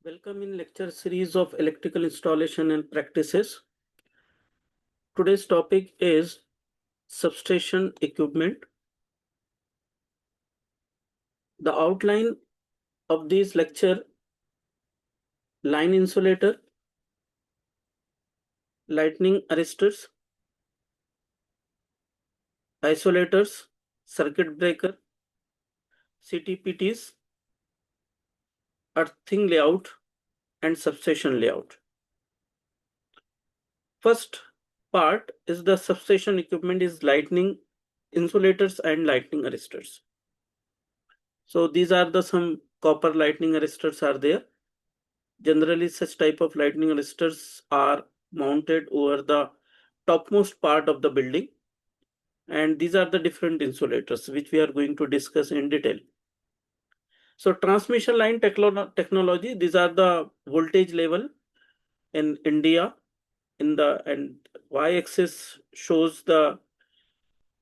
Welcome in lecture series of electrical installation and practices. Today's topic is substation equipment. The outline of this lecture: line insulator, lightning arresters, isolators, circuit breaker, CTPTs, earthing layout, and substation layout. First part is the substation equipment is lightning insulators and lightning arresters. So these are the some copper lightning arresters are there. Generally, such type of lightning arresters are mounted over the topmost part of the building, and these are the different insulators which we are going to discuss in detail. So transmission line technology, these are the voltage level in India. In the and y-axis shows the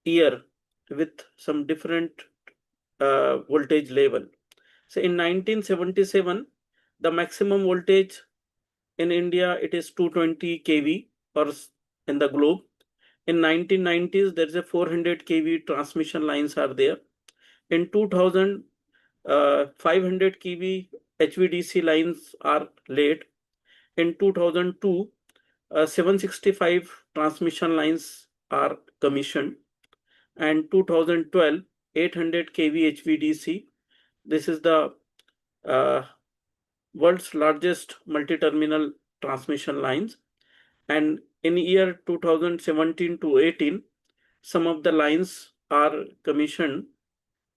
year with some different voltage level. So in 1977, the maximum voltage in India it is 220 kV or in the globe. In 1990s, there is a 400 kV transmission lines are there. In 2000, 500 kV HVDC lines are laid. In 2002, 765 transmission lines are commissioned. And 2012, 800 kV HVDC. This is the uh, world's largest multi-terminal transmission lines. And in year 2017 to 18, some of the lines are commissioned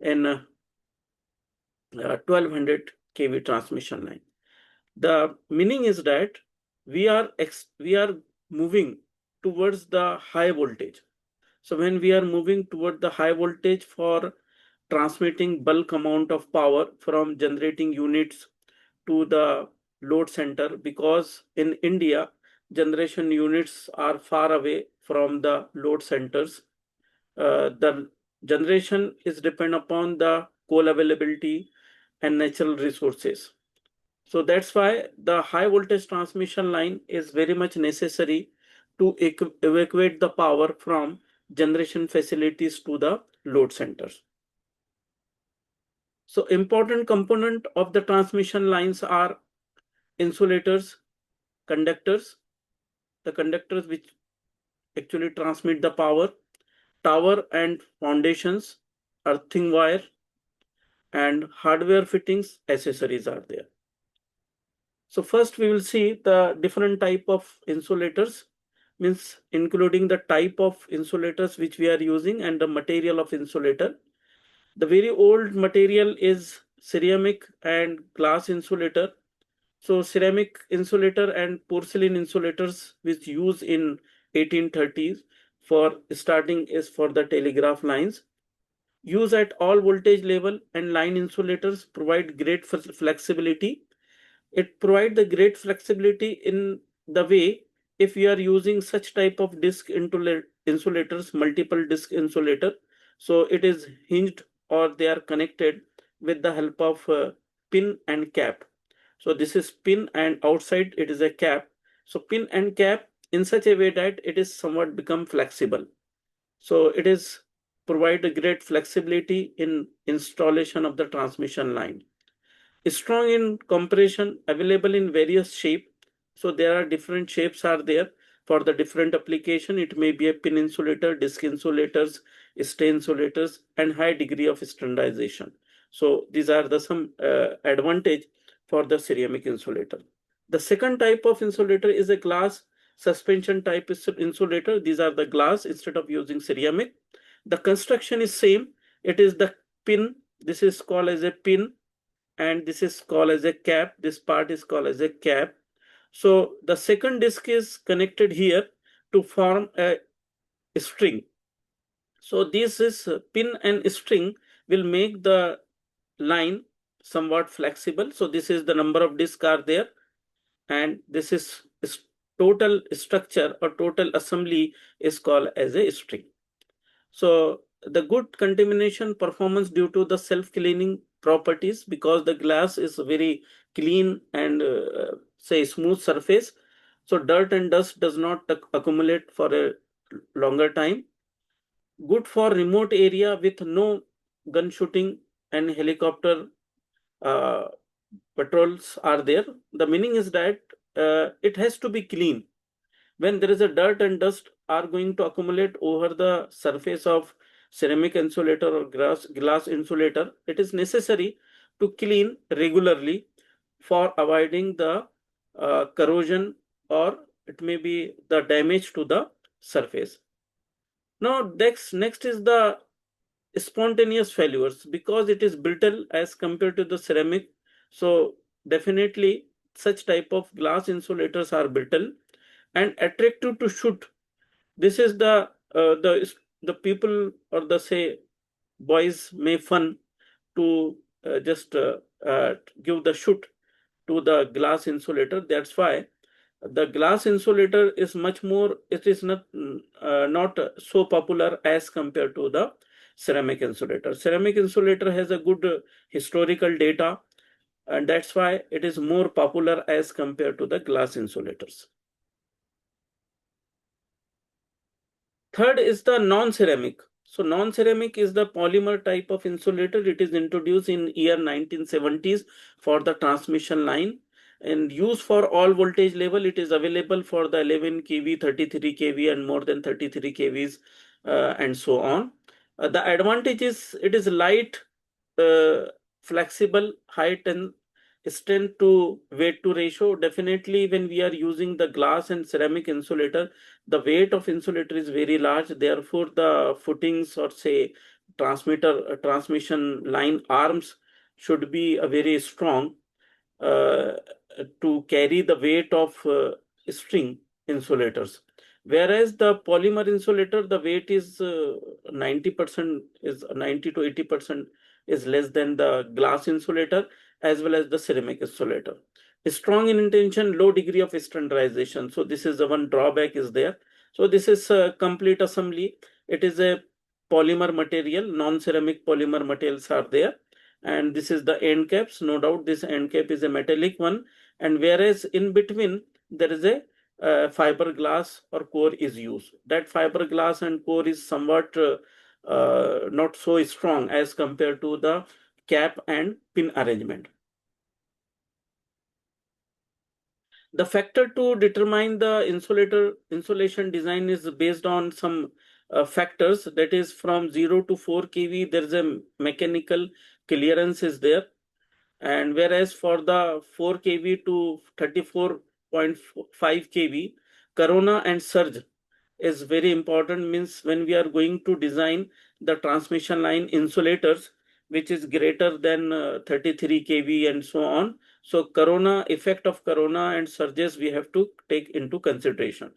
in 1200 kV transmission line. The meaning is that we are moving towards the high voltage. So when we are moving toward the high voltage for transmitting bulk amount of power from generating units to the load center, because in India generation units are far away from the load centers. The generation is depend upon the coal availability and natural resources. So that's why the high voltage transmission line is very much necessary to evacuate the power from generation facilities to the load centers. So important component of the transmission lines are insulators, conductors, the conductors which actually transmit the power, tower and foundations, earthing wire, and hardware fittings, accessories are there. So first we will see the different type of insulators, means including the type of insulators which we are using and the material of insulator. The very old material is ceramic and glass insulator. So ceramic insulator and porcelain insulators which used in 1830s for starting is for the telegraph lines. Use at all voltage level, and line insulators provide great flexibility. It provides the great flexibility in the way if you are using such type of disc insulators, multiple disc insulator, so it is hinged or they are connected with the help of pin and cap. So this is pin and outside it is a cap. So pin and cap in such a way that it is somewhat become flexible. So it is provide a great flexibility in installation of the transmission line. Strong in compression, available in various shape. So there are different shapes are there for the different application. It may be a pin insulator, disc insulators, stay insulators, and high degree of standardization. So these are the some advantage for the ceramic insulator. The second type of insulator is a glass suspension type insulator. These are the glass instead of using ceramic. The construction is same. It is the pin. This is called as a pin, and this is called as a cap. This part is called as a cap. So the second disc is connected here to form a string. So this is pin and string will make the line somewhat flexible. So this is the number of discs are there, and this is total structure or total assembly is called as a string. So the good contamination performance due to the self-cleaning properties because the glass is very clean and say smooth surface. So dirt and dust does not accumulate for a longer time. Good for remote area with no gun shooting and helicopter uh, patrols are there. The meaning is that it has to be clean. When there is a dirt and dust are going to accumulate over the surface of ceramic insulator or glass insulator, it is necessary to clean regularly for avoiding the corrosion or it may be the damage to the surface. Now next is the spontaneous failures because it is brittle as compared to the ceramic. So definitely such type of glass insulators are brittle and attractive to shoot. This is the people or the say boys may fun to just give the shoot to the glass insulator. That's why the glass insulator is much more, it is not so popular as compared to the ceramic insulator. Ceramic insulator has a good historical data, and that's why it is more popular as compared to the glass insulators. Third is the non-ceramic. So non-ceramic is the polymer type of insulator. It is introduced in year 1970s for the transmission line and used for all voltage level. It is available for the 11 kV, 33 kV and more than 33 kVs and so on. The advantage is it is light, uh, flexible, height and strength to weight to ratio. Definitely when we are using the glass and ceramic insulator, the weight of insulator is very large, therefore the footings or say transmission line arms should be very strong uh, to carry the weight of string insulators. Whereas the polymer insulator, the weight is 90% is 90 to 80% is less than the glass insulator as well as the ceramic insulator. Strong in intention, low degree of standardization. So this is the one drawback is there. So this is a complete assembly. It is a polymer material, non-ceramic polymer materials are there, and this is the end caps. No doubt this end cap is a metallic one, and whereas in between there is a fiberglass or core is used. That fiberglass and core is somewhat not so strong as compared to the cap and pin arrangement. The factor to determine the insulation design is based on some factors, that is from 0 to 4 kV there is a mechanical clearance is there, and whereas for the 4 kV to 34.5 kV corona and surge is very important. Means when we are going to design the transmission line insulators which is greater than 33 kV and so on, so corona, effect of corona and surges we have to take into consideration.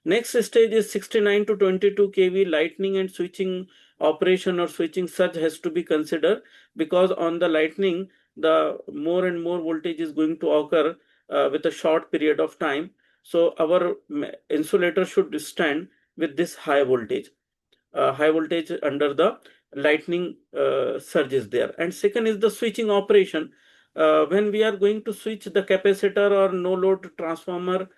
Next stage is 69 to 22 kV lightning and switching operation or switching surge has to be considered, because on the lightning the more and more voltage is going to occur with a short period of time. So our insulator should stand with this high voltage under the lightning surge is there. And second is the switching operation. When we are going to switch the capacitor or no load transformer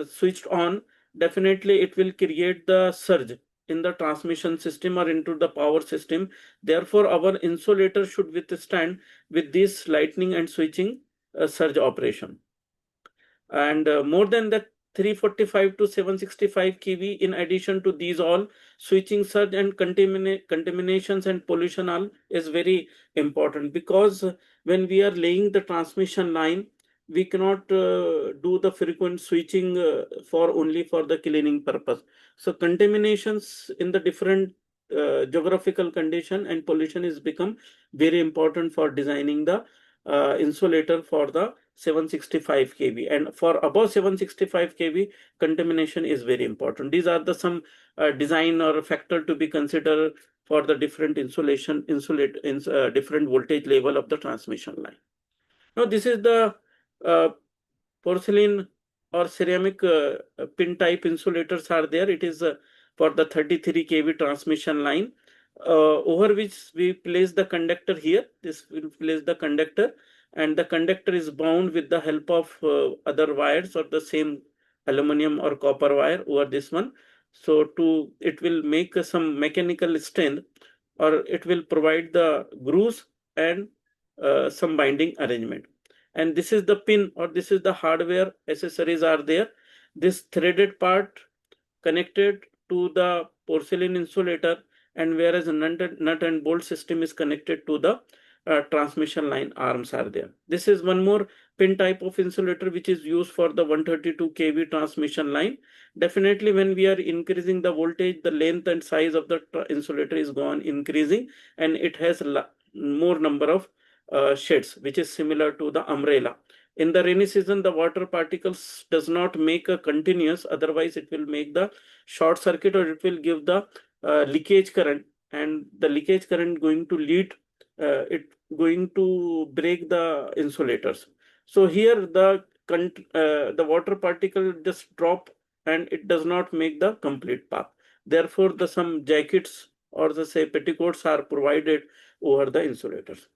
switched on, definitely it will create the surge in the transmission system or into the power system. Therefore our insulator should withstand with this lightning and switching surge operation. And more than that 345 to 765 kV, in addition to these all, switching surge and contaminations and pollution all is very important, because when we are laying the transmission line we cannot do the frequent switching for only for the cleaning purpose. So contaminations in the different geographical condition and pollution is become very important for designing the insulator for the 765 kV, and for above 765 kV contamination is very important. These are the some design or factor to be considered for the different different voltage level of the transmission line. Now this is the uh, porcelain or ceramic pin type insulators are there. It is for the 33 kV transmission line. over which we place the conductor here. This will place the conductor, and the conductor is bound with the help of other wires or the same aluminum or copper wire over this one. So it will make some mechanical strength, or it will provide the grooves and some binding arrangement. And this is the pin, or this is the hardware accessories are there. This threaded part connected to the porcelain insulator, and whereas a nut and bolt system is connected to the transmission line arms are there. This is one more pin type of insulator which is used for the 132 kV transmission line. Definitely when we are increasing the voltage, the length and size of the insulator is gone increasing, and it has more number of sheds, which is similar to the umbrella. In the rainy season, the water particles does not make a continuous, otherwise it will make the short circuit, or it will give the leakage current, and the leakage current going to lead it going to break the insulators. So here the water particle just drop, and it does not make the complete path. Therefore, the some jackets or the say petticoats are provided over the insulators.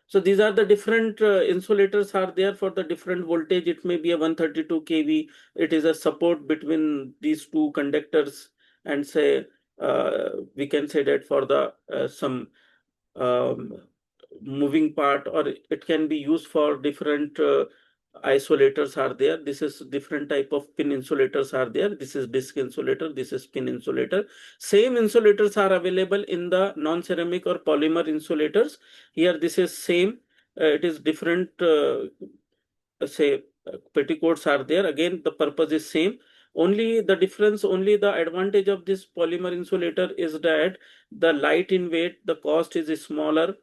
So these are the different insulators are there for the different voltage. It may be a 132 kV. It is a support between these two conductors, and say we can say that for the some um, moving part, or it can be used for different isolators are there. This is different type of pin insulators are there. This is disc insulator, this is pin insulator. Same insulators are available in the non-ceramic or polymer insulators. Here this is same, it is different say petticoats are there. Again, the purpose is same. Only the difference, only the advantage of this polymer insulator is that the light in weight, the cost is smaller,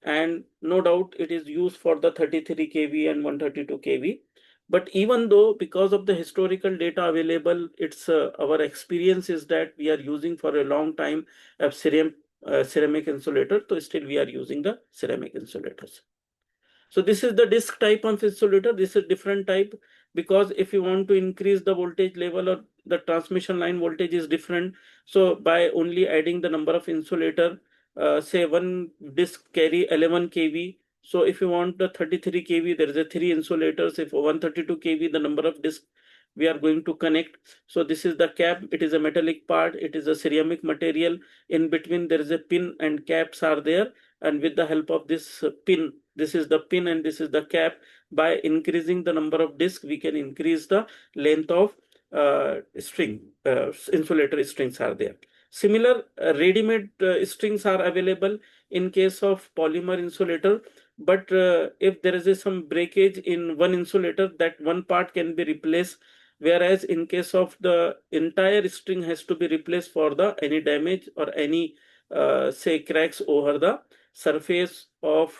and no doubt it is used for the 33 kV and 132 kV. But even though, because of the historical data available, it's our experience is that we are using for a long time a ceramic insulator, so still we are using the ceramic insulators. So this is the disc type of insulator. This is different type, because if you want to increase the voltage level, or the transmission line voltage is different, so by only adding the number of insulator, say one disc carry 11 kV. So if you want the 33 kV, there is a 3 insulators. If 132 kV, the number of disc we are going to connect. So this is the cap. It is a metallic part. It is a ceramic material. In between there is a pin and caps are there, and with the help of this pin, this is the pin and this is the cap, by increasing the number of discs we can increase the length of insulator strings are there. Similar ready-made strings are available in case of polymer insulator, but if there is some breakage in one insulator, that one part can be replaced, whereas in case of the entire string has to be replaced for the any damage or any say cracks over the surface of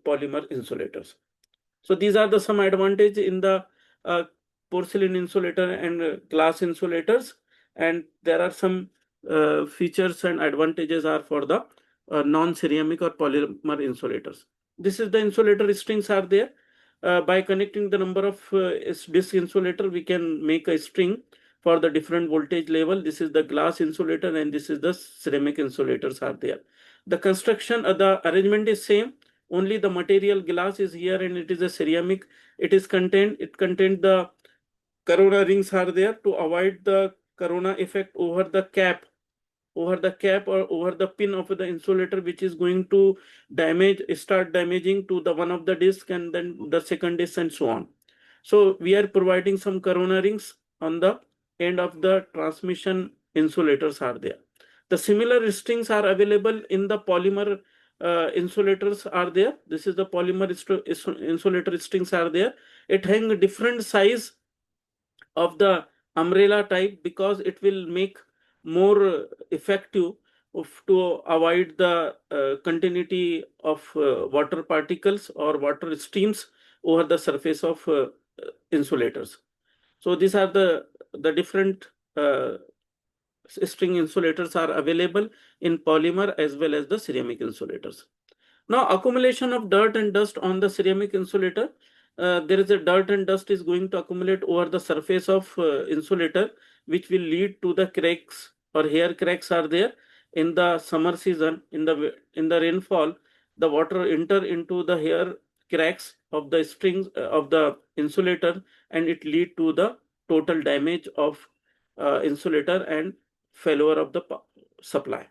polymer insulators. So these are the some advantage in the porcelain insulator and glass insulators, and there are some features and advantages are for the non-ceramic or polymer insulators. This is the insulator strings are there. By connecting the number of disc insulator, we can make a string for the different voltage level. This is the glass insulator, and this is the ceramic insulators are there. The construction, the arrangement is same. Only the material glass is here, and it is a ceramic. It contained the corona rings are there to avoid the corona effect over the cap, or over the pin of the insulator, which is going to start damaging to the one of the disc, and then the second disc, and so on. So we are providing some corona rings on the end of the transmission insulators are there. The similar strings are available in the polymer insulators are there. This is the polymer insulator strings are there. It hang different size of the umbrella type, because it will make more effective to avoid the continuity of water particles or water streams over the surface of insulators. So these are the different string insulators are available in polymer as well as the ceramic insulators. Now, accumulation of dirt and dust on the ceramic insulator. There is a dirt and dust is going to accumulate over the surface of insulator, which will lead to the cracks or hair cracks are there. In the summer season, in the rainfall, the water enter into the hair cracks of the strings of the insulator, and it lead to the total damage of insulator and failure of the supply.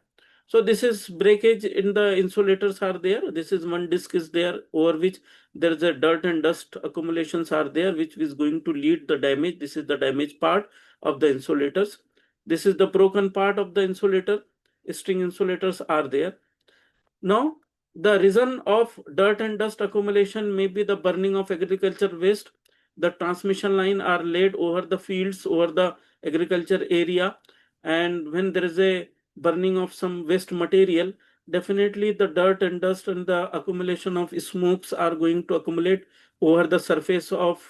So this is breakage in the insulators are there. This is one disc is there over which there is a dirt and dust accumulations are there, which is going to lead the damage. This is the damaged part of the insulators. This is the broken part of the insulator. String insulators are there. Now, the reason of dirt and dust accumulation may be the burning of agriculture waste. The transmission line are laid over the fields, over the agriculture area, and when there is a burning of some waste material, definitely the dirt and dust and the accumulation of smokes are going to accumulate over the surface of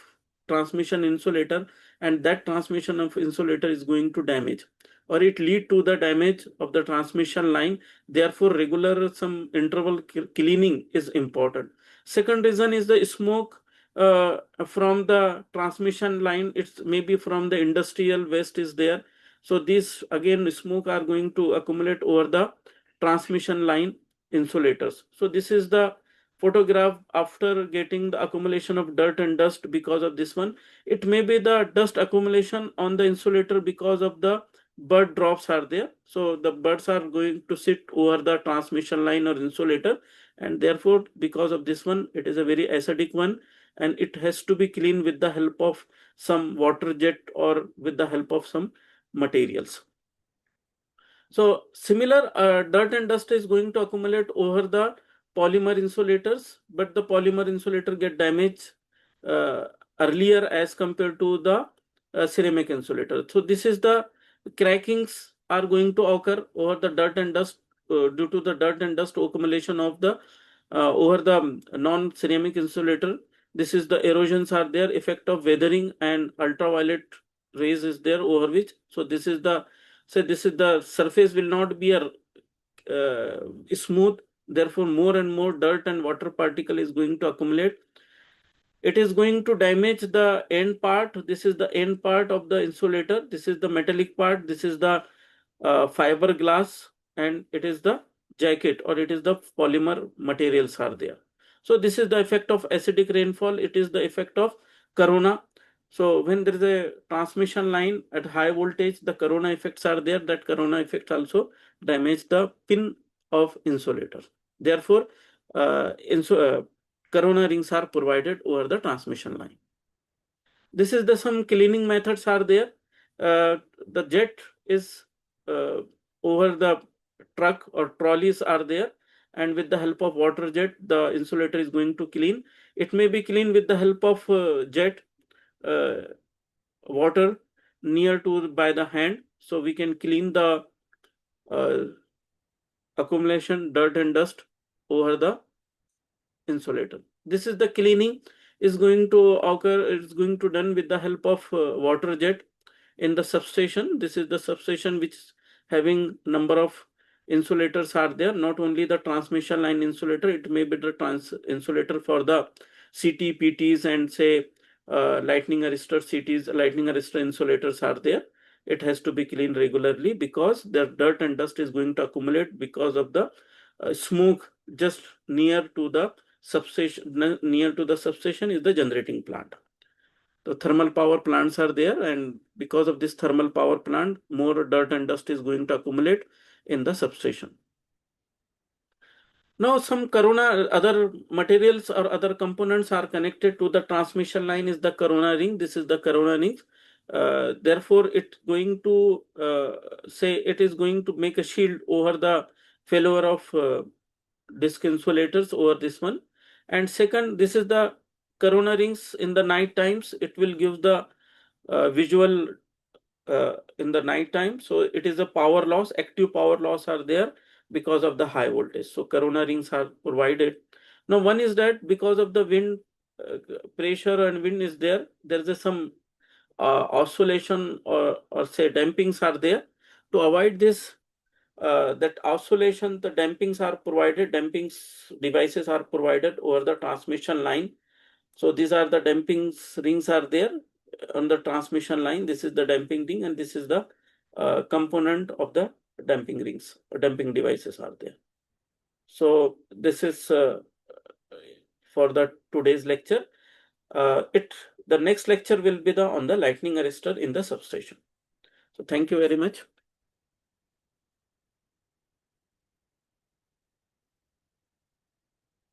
transmission insulator, and that transmission of insulator is going to damage, or it lead to the damage of the transmission line. Therefore, regular some interval cleaning is important. Second reason is the smoke from the transmission line. It's maybe from the industrial waste is there. So these again smoke are going to accumulate over the transmission line insulators. So this is the photograph after getting the accumulation of dirt and dust because of this one. It may be the dust accumulation on the insulator because of the bird drops are there. So the birds are going to sit over the transmission line or insulator, and therefore because of this one, it is a very acidic one, and it has to be cleaned with the help of some water jet or with the help of some materials. So similar dirt and dust is going to accumulate over the polymer insulators, but the polymer insulator get damaged earlier as compared to the ceramic insulator. So this is the crackings are going to occur over the dirt and dust due to the dirt and dust accumulation of the over the non-ceramic insulator. This is the erosions are there, effect of weathering and ultraviolet rays is there over which. So this is the surface will not be a smooth. Therefore, more and more dirt and water particle is going to accumulate. It is going to damage the end part. This is the end part of the insulator. This is the metallic part. This is the fiberglass, and it is the jacket, or it is the polymer materials are there. So this is the effect of acidic rainfall. It is the effect of corona. So when there is a transmission line at high voltage, the corona effects are there. That corona effect also damage the pin of insulator. Therefore, corona rings are provided over the transmission line. This is the some cleaning methods are there. The jet is over the truck or trolleys are there, and with the help of water jet, the insulator is going to clean. It may be clean with the help of jet water near to by the hand, so we can clean the accumulation dirt and dust over the insulator. This is the cleaning is going to occur. It's going to done with the help of water jet in the substation. This is the substation which is having number of insulators are there. Not only the transmission line insulator, it may be the insulator for the CT, PTs, and say lightning arrestor CTs, lightning arrestor insulators are there. It has to be cleaned regularly because the dirt and dust is going to accumulate because of the smoke just near to the substation. Near to the substation is the generating plant. The thermal power plants are there, and because of this thermal power plant, more dirt and dust is going to accumulate in the substation. Now, some corona, other materials or other components are connected to the transmission line is the corona ring. This is the corona ring. Therefore, it going to say it is going to make a shield over the failure of disc insulators over this one. And second, this is the corona rings in the night times. It will give the visual in the night time. So it is a power loss, active power loss are there because of the high voltage. So corona rings are provided. Now, one is that because of the wind pressure and wind is there, there is some oscillation or say dampings are there. To avoid this, that oscillation, the dampings are provided, dampings devices are provided over the transmission line. So these are the damping rings are there on the transmission line. This is the damping ring, and this is the component of the damping rings or damping devices are there. So this is for the today's lecture. The next lecture will be on the lightning arrestor in the substation. So thank you very much.